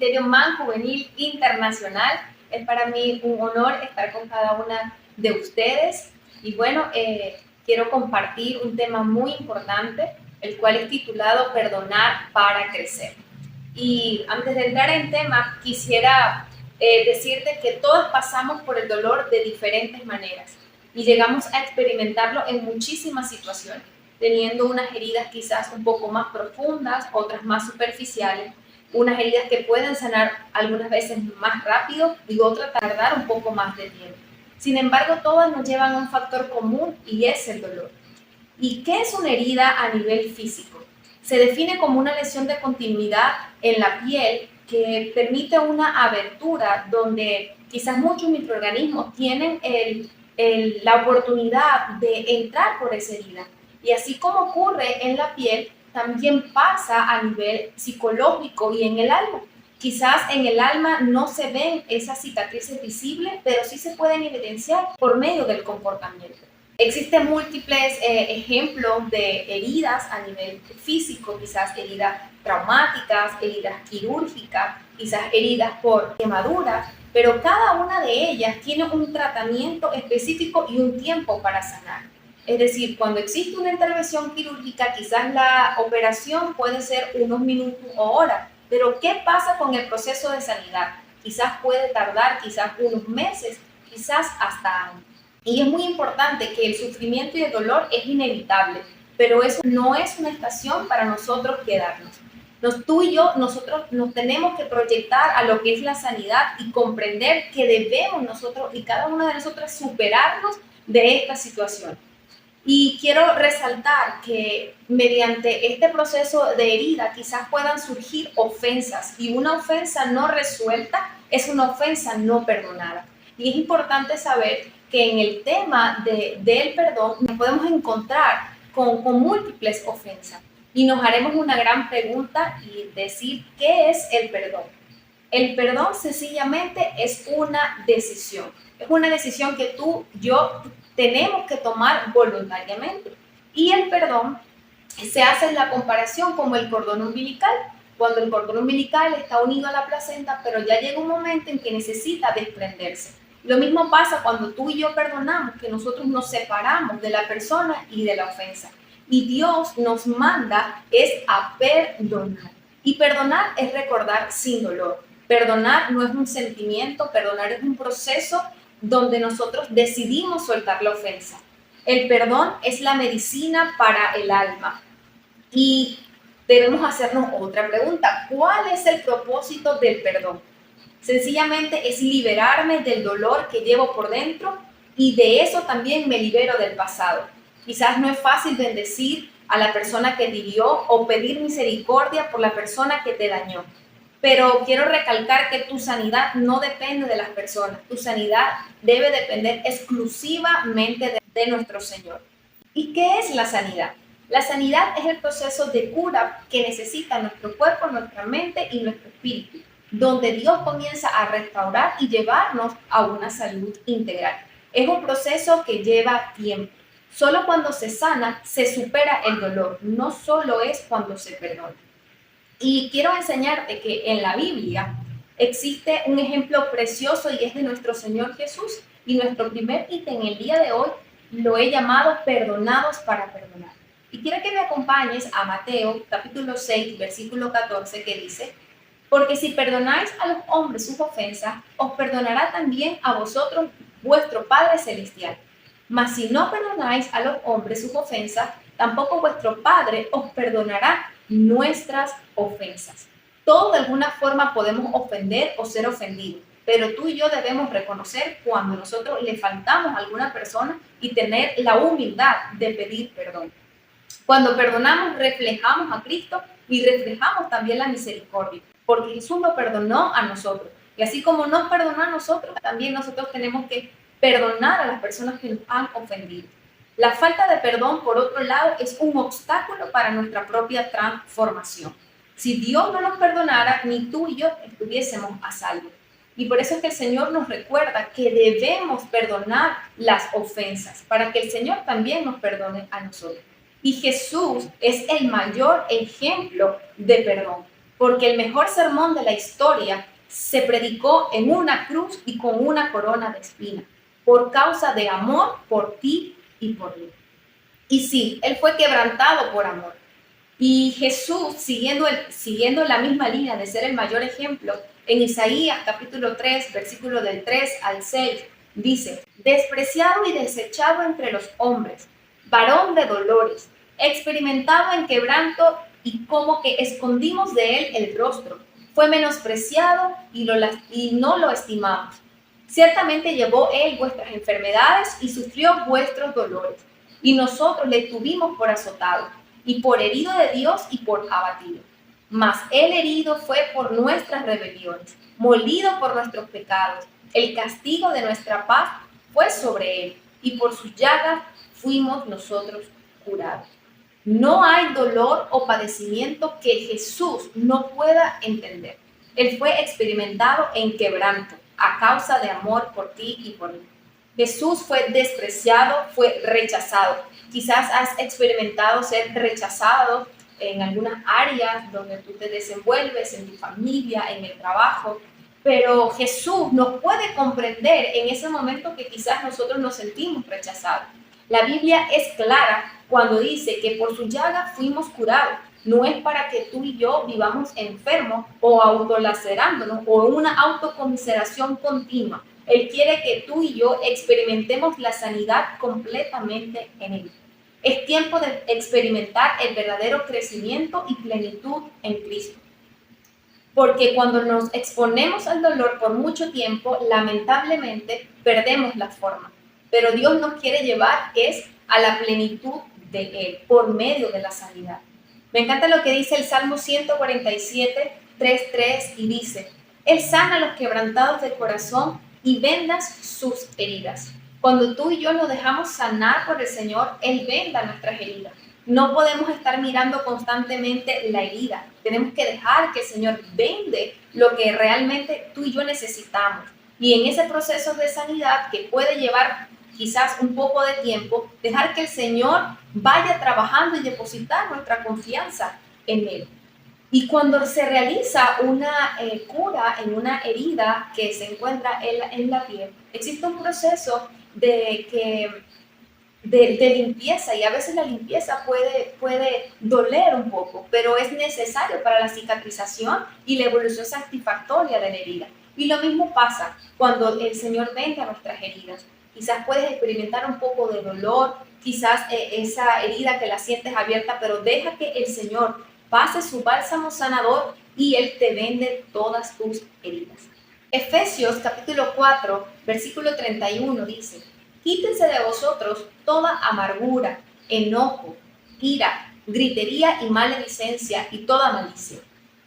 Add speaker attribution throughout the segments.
Speaker 1: Ministerio MAN Juvenil Internacional. Es para mí un honor estar con cada una de ustedes. Y bueno, quiero compartir un tema muy importante, el cual es titulado Perdonar para crecer. Y antes de entrar en tema, quisiera decirte que todos pasamos por el dolor de diferentes maneras y llegamos a experimentarlo en muchísimas situaciones, teniendo unas heridas quizás un poco más profundas, otras más superficiales, unas heridas que pueden sanar algunas veces más rápido y otras tardar un poco más de tiempo. Sin embargo, todas nos llevan a un factor común y es el dolor. ¿Y qué es una herida a nivel físico? Se define como una lesión de continuidad en la piel que permite una abertura donde quizás muchos microorganismos tienen la oportunidad de entrar por esa herida. Y así como ocurre en la piel, también pasa a nivel psicológico y en el alma. Quizás en el alma no se ven esas cicatrices visibles, pero sí se pueden evidenciar por medio del comportamiento. Existen múltiples ejemplos de heridas a nivel físico, quizás heridas traumáticas, heridas quirúrgicas, quizás heridas por quemaduras, pero cada una de ellas tiene un tratamiento específico y un tiempo para sanar. Es decir, cuando existe una intervención quirúrgica, quizás la operación puede ser unos minutos o horas, pero ¿qué pasa con el proceso de sanidad? Quizás puede tardar quizás unos meses, quizás hasta años. Y es muy importante que el sufrimiento y el dolor es inevitable, pero eso no es una estación para nosotros quedarnos. Tú y yo, nosotros nos tenemos que proyectar a lo que es la sanidad y comprender que debemos nosotros y cada una de nosotras superarnos de esta situación. Y quiero resaltar que mediante este proceso de herida quizás puedan surgir ofensas y una ofensa no resuelta es una ofensa no perdonada. Y es importante saber que en el tema del perdón nos podemos encontrar con múltiples ofensas y nos haremos una gran pregunta y decir ¿qué es el perdón? El perdón sencillamente es una decisión. Es una decisión que yo tenemos que tomar voluntariamente. Y el perdón se hace en la comparación como el cordón umbilical. Cuando el cordón umbilical está unido a la placenta, pero ya llega un momento en que necesita desprenderse. Lo mismo pasa cuando tú y yo perdonamos, que nosotros nos separamos de la persona y de la ofensa. Y Dios nos manda es a perdonar. Y perdonar es recordar sin dolor. Perdonar no es un sentimiento, perdonar es un proceso donde nosotros decidimos soltar la ofensa. El perdón es la medicina para el alma. Y debemos hacernos otra pregunta. ¿Cuál es el propósito del perdón? Sencillamente es liberarme del dolor que llevo por dentro y de eso también me libero del pasado. Quizás no es fácil bendecir a la persona que te hirió o pedir misericordia por la persona que te dañó. Pero quiero recalcar que tu sanidad no depende de las personas. Tu sanidad debe depender exclusivamente de nuestro Señor. ¿Y qué es la sanidad? La sanidad es el proceso de cura que necesita nuestro cuerpo, nuestra mente y nuestro espíritu, donde Dios comienza a restaurar y llevarnos a una salud integral. Es un proceso que lleva tiempo. Solo cuando se sana, se supera el dolor. No solo es cuando se perdona. Y quiero enseñarte que en la Biblia existe un ejemplo precioso y es de nuestro Señor Jesús. Y nuestro primer ítem en el día de hoy lo he llamado perdonados para perdonar. Y quiero que me acompañes a Mateo capítulo 6, versículo 14, que dice: porque si perdonáis a los hombres sus ofensas, os perdonará también a vosotros vuestro Padre Celestial. Mas si no perdonáis a los hombres sus ofensas, tampoco vuestro Padre os perdonará nuestras ofensas. Todos de alguna forma podemos ofender o ser ofendidos, pero tú y yo debemos reconocer cuando nosotros le faltamos a alguna persona y tener la humildad de pedir perdón. Cuando perdonamos, reflejamos a Cristo y reflejamos también la misericordia, porque Jesús nos perdonó a nosotros. Y así como nos perdonó a nosotros, también nosotros tenemos que perdonar a las personas que nos han ofendido. La falta de perdón, por otro lado, es un obstáculo para nuestra propia transformación. Si Dios no nos perdonara, ni tú y yo estuviésemos a salvo. Y por eso es que el Señor nos recuerda que debemos perdonar las ofensas, para que el Señor también nos perdone a nosotros. Y Jesús es el mayor ejemplo de perdón. porque el mejor sermón de la historia se predicó en una cruz y con una corona de espina, por causa de amor por ti y por mí. Y sí, Él fue quebrantado por amor. Y Jesús, siguiendo la misma línea de ser el mayor ejemplo, en Isaías capítulo 3, versículo del 3 al 6, dice: despreciado y desechado entre los hombres, varón de dolores, experimentado en quebranto, y como que escondimos de él el rostro. Fue menospreciado y no lo estimamos. Ciertamente llevó él vuestras enfermedades y sufrió vuestros dolores, y nosotros le tuvimos por azotado y por herido de Dios y por abatido. Mas él herido fue por nuestras rebeliones, molido por nuestros pecados. El castigo de nuestra paz fue sobre él, y por sus llagas fuimos nosotros curados. No hay dolor o padecimiento que Jesús no pueda entender. Él fue experimentado en quebranto a causa de amor por ti y por mí. Jesús fue despreciado, fue rechazado. Quizás has experimentado ser rechazado en algunas áreas donde tú te desenvuelves, en tu familia, en el trabajo, pero Jesús nos puede comprender en ese momento que quizás nosotros nos sentimos rechazados. La Biblia es clara cuando dice que por su llaga fuimos curados. No es para que tú y yo vivamos enfermos o autolacerándonos o en una autocomiseración continua. Él quiere que tú y yo experimentemos la sanidad completamente en Él. Es tiempo de experimentar el verdadero crecimiento y plenitud en Cristo. Porque cuando nos exponemos al dolor por mucho tiempo, lamentablemente perdemos la forma. Pero Dios nos quiere llevar a la plenitud de Él por medio de la sanidad. Me encanta lo que dice el Salmo 147, 3:3, y dice: Él sana a los quebrantados de corazón y vendas sus heridas. Cuando tú y yo nos dejamos sanar por el Señor, Él venda nuestras heridas. No podemos estar mirando constantemente la herida. Tenemos que dejar que el Señor vende lo que realmente tú y yo necesitamos. Y en ese proceso de sanidad, que puede llevar quizás un poco de tiempo, dejar que el Señor vaya trabajando y depositar nuestra confianza en Él. Y cuando se realiza una cura en una herida que se encuentra en la piel, existe un proceso de limpieza, y a veces la limpieza puede doler un poco, pero es necesario para la cicatrización y la evolución satisfactoria de la herida. Y lo mismo pasa cuando el Señor venga nuestras heridas. Quizás puedes experimentar un poco de dolor, quizás esa herida que la sientes abierta, pero deja que el Señor pase su bálsamo sanador y Él te vende todas tus heridas. Efesios capítulo 4, versículo 31 dice: quítense de vosotros toda amargura, enojo, ira, gritería y maledicencia y toda malicia.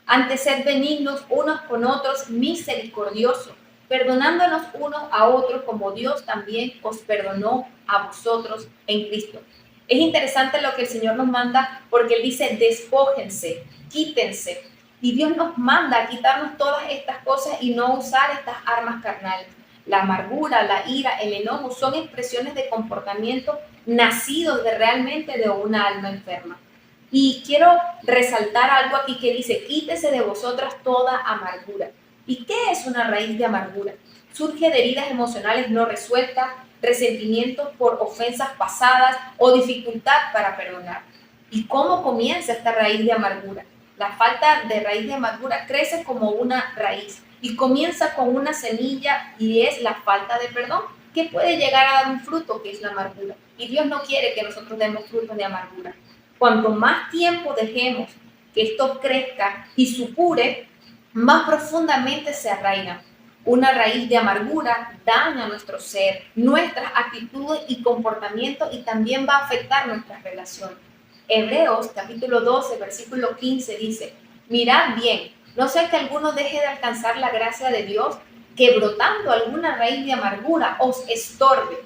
Speaker 1: Antes sed benignos unos con otros, misericordiosos, perdonándonos unos a otros como Dios también os perdonó a vosotros en Cristo. Es interesante lo que el Señor nos manda, porque Él dice: despójense, quítense. Y Dios nos manda a quitarnos todas estas cosas y no usar estas armas carnales. La amargura, la ira, el enojo son expresiones de comportamiento nacidos realmente de una alma enferma. Y quiero resaltar algo aquí que dice: quítese de vosotras toda amargura. ¿Y qué es una raíz de amargura? Surge de heridas emocionales no resueltas, resentimientos por ofensas pasadas o dificultad para perdonar. ¿Y cómo comienza esta raíz de amargura? La falta de raíz de amargura crece como una raíz y comienza con una semilla, y es la falta de perdón, que puede llegar a dar un fruto, que es la amargura. Y Dios no quiere que nosotros demos frutos de amargura. Cuanto más tiempo dejemos que esto crezca y supure, más profundamente se arraiga. Una raíz de amargura daña nuestro ser, nuestras actitudes y comportamientos, y también va a afectar nuestras relaciones. Hebreos capítulo 12, versículo 15 dice: mirad bien, no sea que alguno deje de alcanzar la gracia de Dios, que brotando alguna raíz de amargura os estorbe,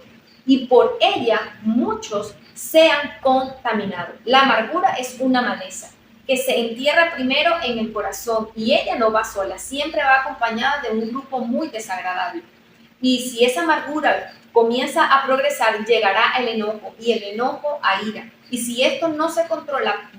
Speaker 1: y por ella muchos sean contaminados. La amargura es una maleza que se entierra primero en el corazón, y ella no va sola, siempre va acompañada de un grupo muy desagradable. Y si esa amargura comienza a progresar, llegará el enojo y el enojo a ira. Y si esto no se controla,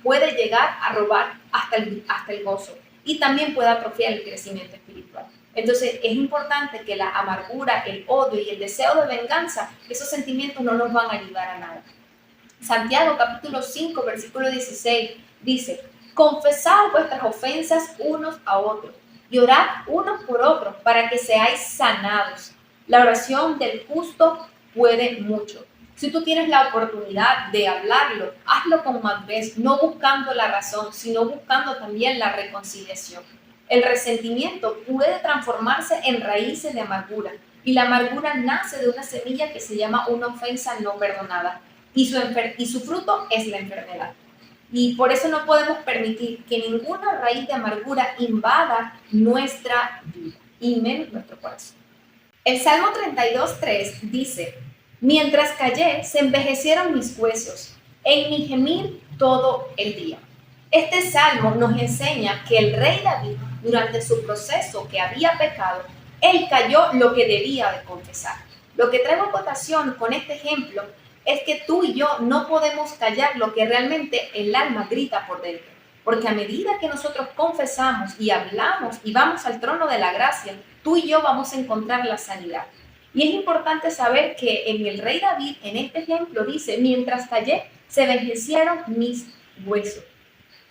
Speaker 1: puede llegar a robar hasta el gozo y también puede atrofiar el crecimiento espiritual. Entonces es importante que la amargura, el odio y el deseo de venganza, esos sentimientos no nos van a ayudar a nada. Santiago capítulo 5, versículo 16 dice: confesad vuestras ofensas unos a otros y orad unos por otros para que seáis sanados. La oración del justo puede mucho. Si tú tienes la oportunidad de hablarlo, hazlo con madurez, no buscando la razón, sino buscando también la reconciliación. El resentimiento puede transformarse en raíces de amargura, y la amargura nace de una semilla que se llama una ofensa no perdonada, y su fruto es la enfermedad. Y por eso no podemos permitir que ninguna raíz de amargura invada nuestra vida, y menos nuestro corazón. El Salmo 32:3 dice: mientras callé, se envejecieron mis huesos, en mi gemir todo el día. Este salmo nos enseña que el rey David, durante su proceso que había pecado, él calló lo que debía de confesar. Lo que traigo a cotación con este ejemplo es que tú y yo no podemos callar lo que realmente el alma grita por dentro. Porque a medida que nosotros confesamos y hablamos y vamos al trono de la gracia, tú y yo vamos a encontrar la sanidad. Y es importante saber que en el rey David, en este ejemplo, dice: mientras callé, se envejecieron mis huesos.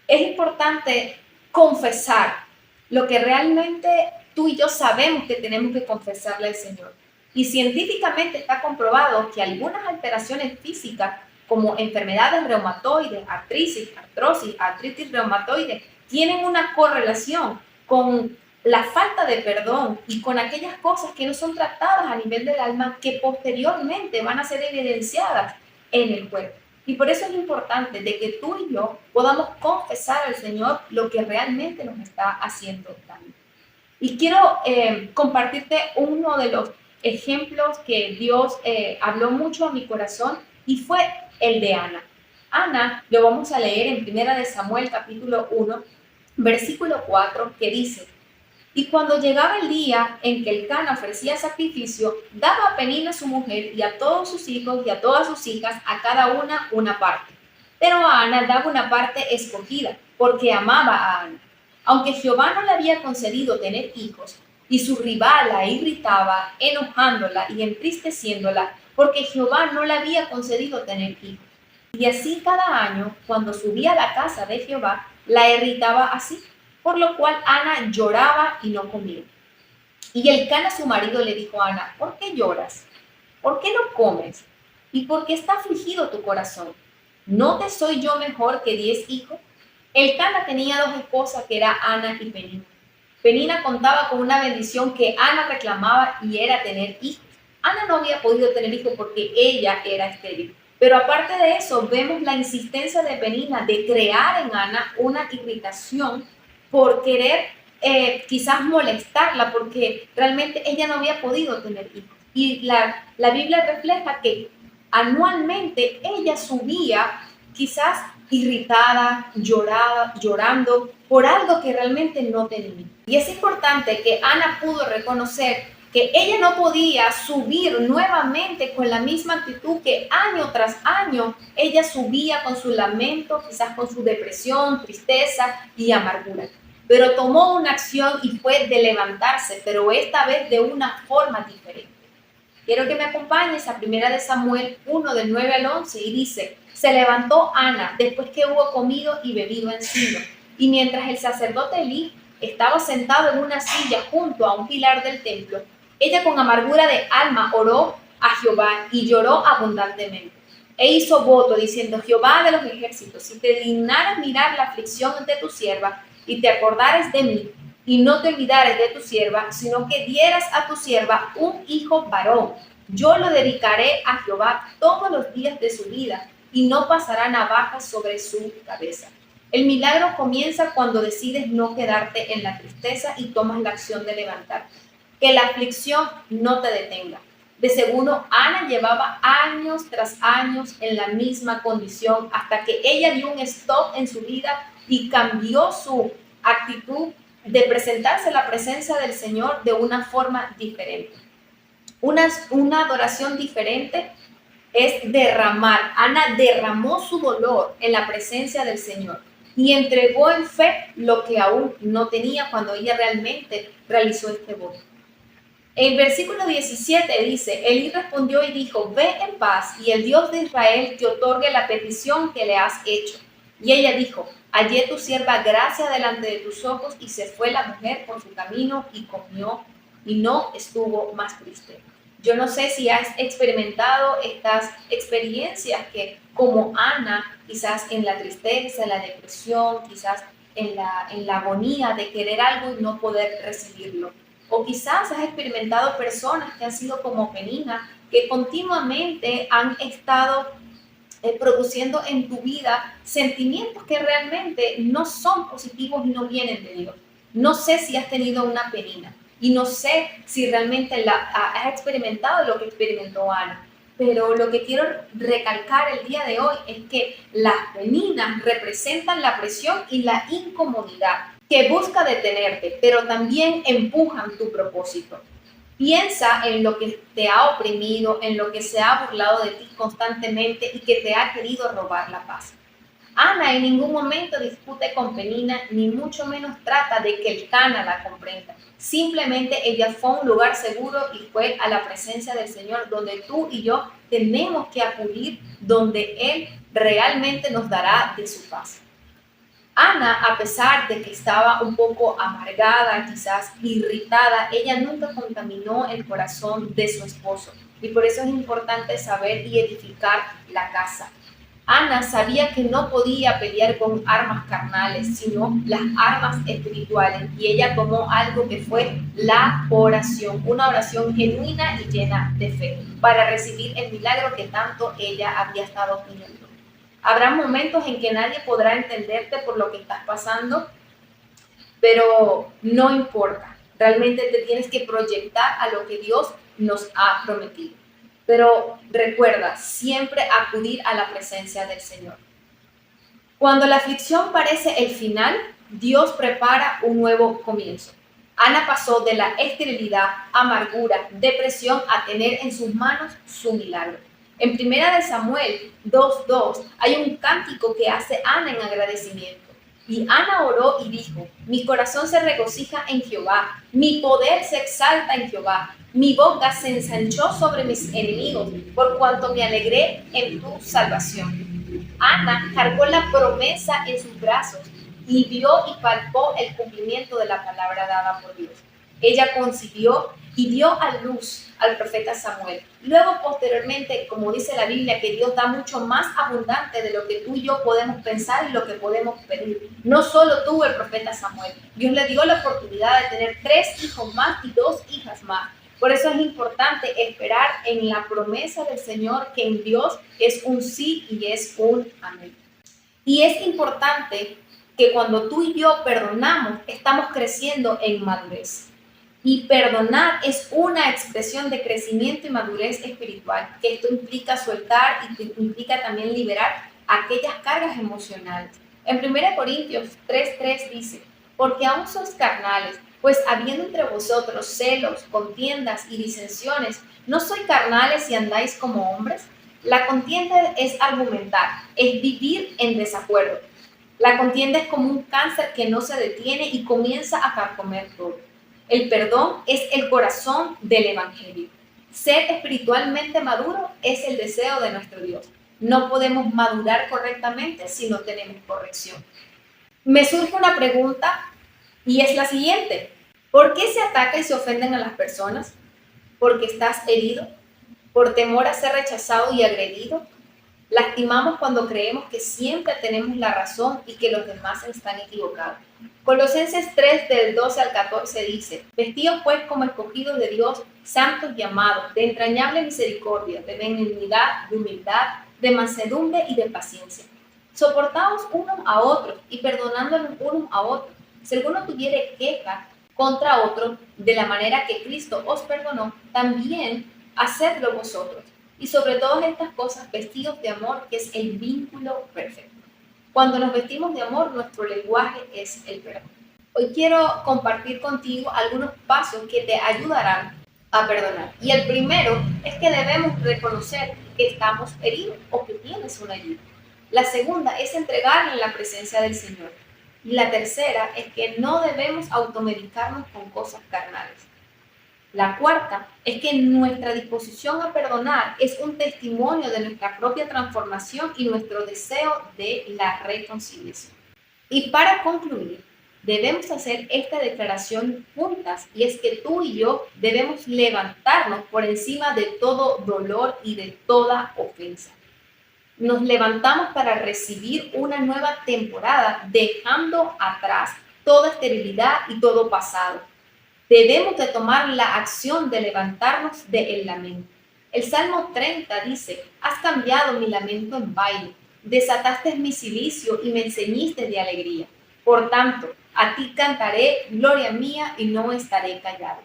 Speaker 1: Es importante confesar lo que realmente tú y yo sabemos que tenemos que confesarle al Señor. Y científicamente está comprobado que algunas alteraciones físicas, como enfermedades reumatoides, artritis reumatoide, tienen una correlación con la falta de perdón y con aquellas cosas que no son tratadas a nivel del alma, que posteriormente van a ser evidenciadas en el cuerpo. Y por eso es importante de que tú y yo podamos confesar al Señor lo que realmente nos está haciendo daño. Y quiero compartirte uno de los ejemplos que Dios habló mucho a mi corazón, y fue el de Ana. Ana lo vamos a leer en 1 Samuel capítulo 1, versículo 4, que dice: y cuando llegaba el día en que Elcana ofrecía sacrificio, daba a Penina su mujer y a todos sus hijos y a todas sus hijas, a cada una parte. Pero a Ana daba una parte escogida, porque amaba a Ana. Aunque Jehová no le había concedido tener hijos, y su rival la irritaba, enojándola y entristeciéndola, porque Jehová no le había concedido tener hijos. Y así cada año, cuando subía a la casa de Jehová, la irritaba así, por lo cual Ana lloraba y no comía. Y Elcana su marido le dijo a Ana: ¿por qué lloras? ¿Por qué no comes? ¿Y por qué está afligido tu corazón? ¿No te soy yo mejor que 10 hijos? Elcana tenía 2 esposas, que era Ana y Penina. Penina contaba con una bendición que Ana reclamaba, y era tener hijos. Ana no había podido tener hijos porque ella era estéril. Pero aparte de eso, vemos la insistencia de Penina de crear en Ana una irritación por querer quizás molestarla, porque realmente ella no había podido tener hijos. Y la Biblia refleja que anualmente ella subía quizás irritada, llorando por algo que realmente no tenía. Y es importante que Ana pudo reconocer que ella no podía subir nuevamente con la misma actitud que año tras año ella subía, con su lamento, quizás con su depresión, tristeza y amargura. Pero tomó una acción y fue de levantarse, pero esta vez de una forma diferente. Quiero que me acompañes a 1 Samuel 1, del 9 al 11, y dice: se levantó Ana después que hubo comido y bebido en Silo, y mientras el sacerdote Elí estaba sentado en una silla junto a un pilar del templo, ella con amargura de alma oró a Jehová y lloró abundantemente. E hizo voto diciendo: Jehová de los ejércitos, si te dignaras mirar la aflicción de tu sierva y te acordares de mí, y no te olvidares de tu sierva, sino que dieras a tu sierva un hijo varón, yo lo dedicaré a Jehová todos los días de su vida, y no pasará navaja sobre su cabeza. El milagro comienza cuando decides no quedarte en la tristeza y tomas la acción de levantarte. Que la aflicción no te detenga. De seguro, Ana llevaba años tras años en la misma condición, hasta que ella dio un stop en su vida y cambió su actitud de presentarse a la presencia del Señor de una forma diferente. Una adoración diferente es derramar. Ana derramó su dolor en la presencia del Señor y entregó en fe lo que aún no tenía cuando ella realmente realizó este voto. En versículo 17 dice, Elí respondió y dijo, ve en paz y el Dios de Israel te otorgue la petición que le has hecho. Y ella dijo, hallé tu sierva gracia delante de tus ojos, y se fue la mujer por su camino y comió y no estuvo más triste. Yo no sé si has experimentado estas experiencias que como Ana, quizás en la tristeza, en la depresión, quizás en la agonía de querer algo y no poder recibirlo. O quizás has experimentado personas que han sido como Penina, que continuamente han estado produciendo en tu vida sentimientos que realmente no son positivos y no vienen de Dios. No sé si has tenido una Penina y no sé si realmente has experimentado lo que experimentó Ana. Pero lo que quiero recalcar el día de hoy es que las peninas representan la presión y la incomodidad que busca detenerte, pero también empujan tu propósito. Piensa en lo que te ha oprimido, en lo que se ha burlado de ti constantemente y que te ha querido robar la paz. Ana en ningún momento discute con Penina, ni mucho menos trata de que el Cana la comprenda. Simplemente ella fue a un lugar seguro y fue a la presencia del Señor, donde tú y yo tenemos que acudir, donde Él realmente nos dará de su paz. Ana, a pesar de que estaba un poco amargada, quizás irritada, ella nunca contaminó el corazón de su esposo. Y por eso es importante saber y edificar la casa. Ana sabía que no podía pelear con armas carnales, sino las armas espirituales. Y ella tomó algo que fue la oración, una oración genuina y llena de fe, para recibir el milagro que tanto ella había estado pidiendo. Habrá momentos en que nadie podrá entenderte por lo que estás pasando, pero no importa. Realmente te tienes que proyectar a lo que Dios nos ha prometido. Pero recuerda, siempre acudir a la presencia del Señor. Cuando la aflicción parece el final, Dios prepara un nuevo comienzo. Ana pasó de la esterilidad, amargura, depresión a tener en sus manos su milagro. En 1 Samuel 2:2 hay un cántico que hace Ana en agradecimiento. Y Ana oró y dijo, mi corazón se regocija en Jehová, mi poder se exalta en Jehová, mi boca se ensanchó sobre mis enemigos, por cuanto me alegré en tu salvación. Ana cargó la promesa en sus brazos y vio y palpó el cumplimiento de la palabra dada por Dios. Ella concibió y dio a luz al profeta Samuel. Luego, posteriormente, como dice la Biblia, que Dios da mucho más abundante de lo que tú y yo podemos pensar y lo que podemos pedir. No solo tuvo el profeta Samuel, Dios le dio la oportunidad de tener 3 hijos más y 2 hijas más. Por eso es importante esperar en la promesa del Señor, que en Dios es un sí y es un amén. Y es importante que cuando tú y yo perdonamos, estamos creciendo en madurez. Y perdonar es una expresión de crecimiento y madurez espiritual, que esto implica soltar y implica también liberar aquellas cargas emocionales. En 1 Corintios 3:3 dice, porque aún sois carnales, pues habiendo entre vosotros celos, contiendas y disensiones, ¿no sois carnales y andáis como hombres? La contienda es argumentar, es vivir en desacuerdo. La contienda es como un cáncer que no se detiene y comienza a carcomer todo. El perdón es el corazón del Evangelio. Ser espiritualmente maduro es el deseo de nuestro Dios. No podemos madurar correctamente si no tenemos corrección. Me surge una pregunta y es la siguiente. ¿Por qué se ataca y se ofenden a las personas? ¿Porque estás herido? ¿Por temor a ser rechazado y agredido? Lastimamos cuando creemos que siempre tenemos la razón y que los demás están equivocados. Colosenses 3 del 12 al 14 dice, vestidos pues como escogidos de Dios, santos y amados, de entrañable misericordia, de benignidad, de humildad, de mansedumbre y de paciencia. Soportaos unos a otros y perdonándonos unos a otros. Si alguno tuviere queja contra otro, de la manera que Cristo os perdonó, también hacedlo vosotros. Y sobre todas estas cosas, vestidos de amor, que es el vínculo perfecto. Cuando nos vestimos de amor, nuestro lenguaje es el perdón. Hoy quiero compartir contigo algunos pasos que te ayudarán a perdonar. Y el primero es que debemos reconocer que estamos heridos o que tienes una herida. La segunda es entregarla en la presencia del Señor. Y la tercera es que no debemos automedicarnos con cosas carnales. La cuarta es que nuestra disposición a perdonar es un testimonio de nuestra propia transformación y nuestro deseo de la reconciliación. Y para concluir, debemos hacer esta declaración juntas, y es que tú y yo debemos levantarnos por encima de todo dolor y de toda ofensa. Nos levantamos para recibir una nueva temporada, dejando atrás toda esterilidad y todo pasado. Debemos de tomar la acción de levantarnos del lamento. El Salmo 30 dice: has cambiado mi lamento en baile, desataste mi cilicio y me enceñiste de alegría. Por tanto, a ti cantaré, gloria mía, y no estaré callado.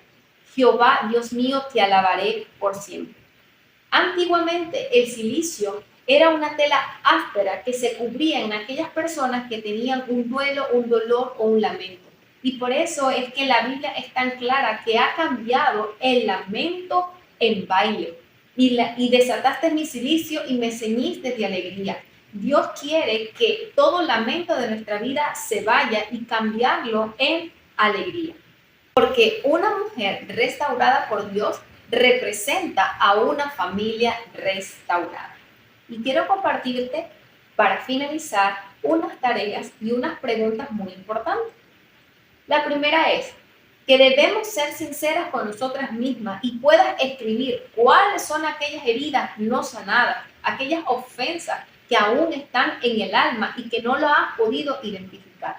Speaker 1: Jehová, Dios mío, te alabaré por siempre. Antiguamente el cilicio era una tela áspera que se cubría en aquellas personas que tenían un duelo, un dolor o un lamento. Y por eso es que la Biblia es tan clara que ha cambiado el lamento en baile. Y desataste mi cilicio y me ceñiste de alegría. Dios quiere que todo lamento de nuestra vida se vaya y cambiarlo en alegría. Porque una mujer restaurada por Dios representa a una familia restaurada. Y quiero compartirte, para finalizar, unas tareas y unas preguntas muy importantes. La primera es que debemos ser sinceras con nosotras mismas y puedas escribir cuáles son aquellas heridas no sanadas, aquellas ofensas que aún están en el alma y que no lo has podido identificar.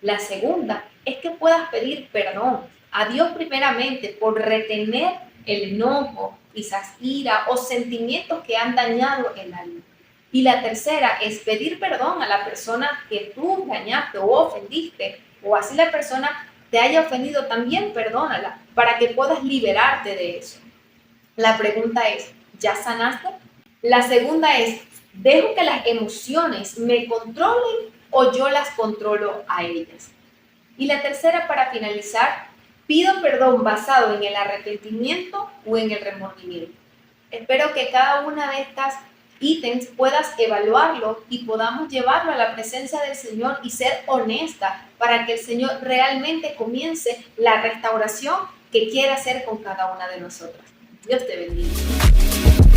Speaker 1: La segunda es que puedas pedir perdón a Dios primeramente por retener el enojo, quizás ira o sentimientos que han dañado el alma. Y la tercera es pedir perdón a la persona que tú dañaste o ofendiste, o así la persona te haya ofendido, también perdónala para que puedas liberarte de eso. La pregunta es, ¿ya sanaste? La segunda es, ¿dejo que las emociones me controlen o yo las controlo a ellas? Y la tercera, para finalizar, pido perdón basado en el arrepentimiento o en el remordimiento. Espero que cada una de estas ítems puedas evaluarlo y podamos llevarlo a la presencia del Señor y ser honesta para que el Señor realmente comience la restauración que quiere hacer con cada una de nosotras. Dios te bendiga.